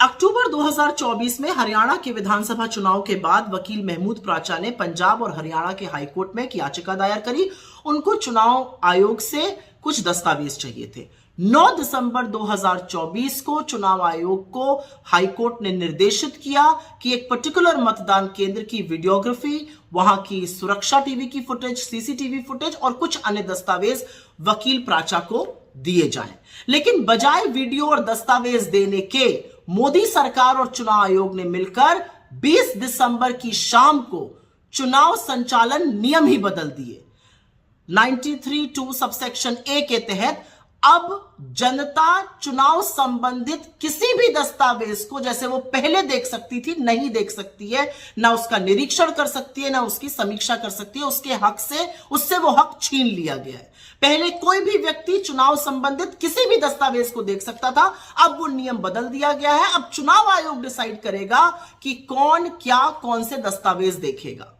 अक्टूबर 2024 में हरियाणा के विधानसभा चुनाव के बाद वकील महमूद प्राचा ने पंजाब और हरियाणा के हाईकोर्ट में एक याचिका दायर करी। उनको चुनाव आयोग से कुछ दस्तावेज चाहिए थे। 9 दिसंबर 2024 को चुनाव आयोग को हाईकोर्ट ने निर्देशित किया कि एक पर्टिकुलर मतदान केंद्र की वीडियोग्राफी, वहां की सुरक्षा टीवी की फुटेज, सीसीटीवी फुटेज और कुछ अन्य दस्तावेज वकील प्राचा को दिए जाएं। लेकिन बजाय वीडियो और दस्तावेज देने के मोदी सरकार और चुनाव आयोग ने मिलकर 20 दिसंबर की शाम को चुनाव संचालन नियम ही बदल दिए। 93(2) सबसेक्शन ए के तहत अब जनता चुनाव संबंधित किसी भी दस्तावेज को जैसे वो पहले देख सकती थी नहीं देख सकती है, ना उसका निरीक्षण कर सकती है, ना उसकी समीक्षा कर सकती है। उसके हक से उससे वो हक छीन लिया गया है। पहले कोई भी व्यक्ति चुनाव संबंधित किसी भी दस्तावेज को देख सकता था, अब वो नियम बदल दिया गया है। अब चुनाव आयोग डिसाइड करेगा कि कौन क्या कौन से दस्तावेज देखेगा।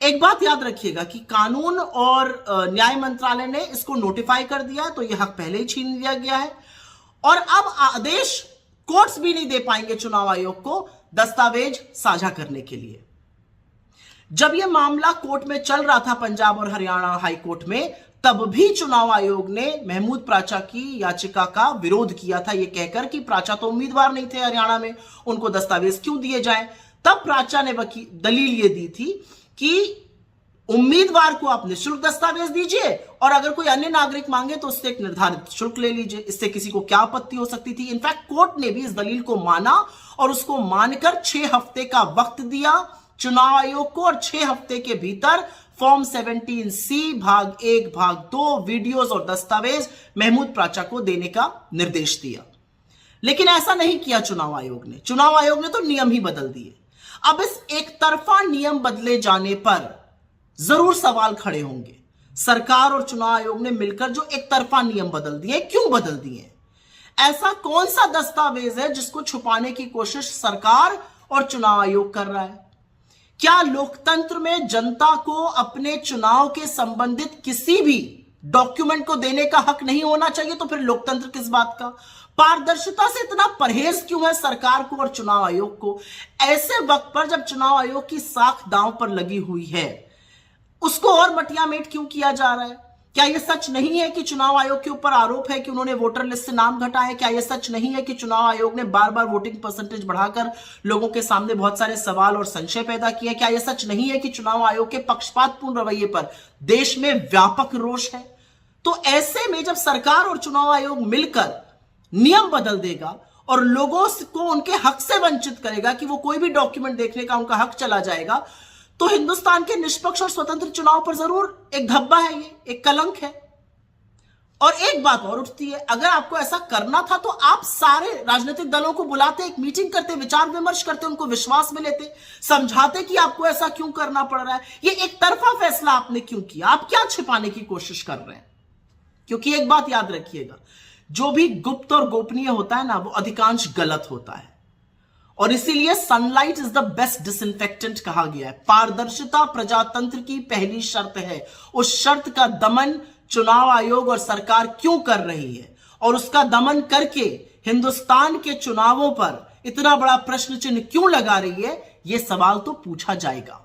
एक बात याद रखिएगा कि कानून और न्याय मंत्रालय ने इसको नोटिफाई कर दिया, तो यह हक पहले ही छीन लिया गया है और अब आदेश कोर्ट्स भी नहीं दे पाएंगे चुनाव आयोग को दस्तावेज साझा करने के लिए। जब यह मामला कोर्ट में चल रहा था पंजाब और हरियाणा हाई कोर्ट में, तब भी चुनाव आयोग ने महमूद प्राचा की याचिका का विरोध किया था, यह कहकर कि प्राचा तो उम्मीदवार नहीं थे हरियाणा में, उनको दस्तावेज क्यों दिए जाएं। तब प्राचा ने दलील यह दी थी कि उम्मीदवार को आप निःशुल्क दस्तावेज दीजिए और अगर कोई अन्य नागरिक मांगे तो उससे एक निर्धारित शुल्क ले लीजिए, इससे किसी को क्या आपत्ति हो सकती थी। इनफैक्ट कोर्ट ने भी इस दलील को माना और उसको मानकर 6 हफ्ते का वक्त दिया चुनाव आयोग को और 6 हफ्ते के भीतर फॉर्म 17C भाग 1 भाग 2 वीडियोज और दस्तावेज महमूद प्राचा को देने का निर्देश दिया। लेकिन ऐसा नहीं किया चुनाव आयोग ने। चुनाव आयोग ने तो नियम ही बदल दिए। अब इस एक तरफा नियम बदले जाने पर जरूर सवाल खड़े होंगे। सरकार और चुनाव आयोग ने मिलकर जो एक तरफा नियम बदल दिए, क्यों बदल दिए? ऐसा कौन सा दस्तावेज है जिसको छुपाने की कोशिश सरकार और चुनाव आयोग कर रहा है? क्या लोकतंत्र में जनता को अपने चुनाव के संबंधित किसी भी डॉक्यूमेंट को देने का हक नहीं होना चाहिए? तो फिर लोकतंत्र किस बात का? पारदर्शिता से इतना परहेज क्यों है सरकार को और चुनाव आयोग को? ऐसे वक्त पर जब चुनाव आयोग की साख दांव पर लगी हुई है, उसको और मटियामेट क्यों किया जा रहा है? क्या यह सच नहीं है कि चुनाव आयोग के ऊपर आरोप है कि उन्होंने वोटर लिस्ट से नाम घटाए? क्या यह सच नहीं है कि चुनाव आयोग ने बार बार वोटिंग परसेंटेज बढ़ाकर लोगों के सामने बहुत सारे सवाल और संशय पैदा किए? क्या यह सच नहीं है कि चुनाव आयोग के पक्षपातपूर्ण रवैये पर देश में व्यापक रोष है? तो ऐसे में जब सरकार और चुनाव आयोग मिलकर नियम बदल देगा और लोगों को उनके हक से वंचित करेगा कि वो कोई भी डॉक्यूमेंट देखने का उनका हक चला जाएगा, तो हिंदुस्तान के निष्पक्ष और स्वतंत्र चुनाव पर जरूर एक धब्बा है, ये एक कलंक है। और एक बात और उठती है, अगर आपको ऐसा करना था तो आप सारे राजनीतिक दलों को बुलाते, एक मीटिंग करते, विचार विमर्श करते, उनको विश्वास में लेते, समझाते कि आपको ऐसा क्यों करना पड़ रहा है। ये एक तरफा फैसला आपने क्यों किया? आप क्या छिपाने की कोशिश कर रहे हैं? क्योंकि एक बात याद रखिएगा, जो भी गुप्त और गोपनीय होता है ना, वो अधिकांश गलत होता है और इसीलिए sunlight is the best disinfectant कहा गया है। पारदर्शिता प्रजातंत्र की पहली शर्त है। उस शर्त का दमन चुनाव आयोग और सरकार क्यों कर रही है और उसका दमन करके हिंदुस्तान के चुनावों पर इतना बड़ा प्रश्न चिन्ह क्यों लगा रही है, यह सवाल तो पूछा जाएगा।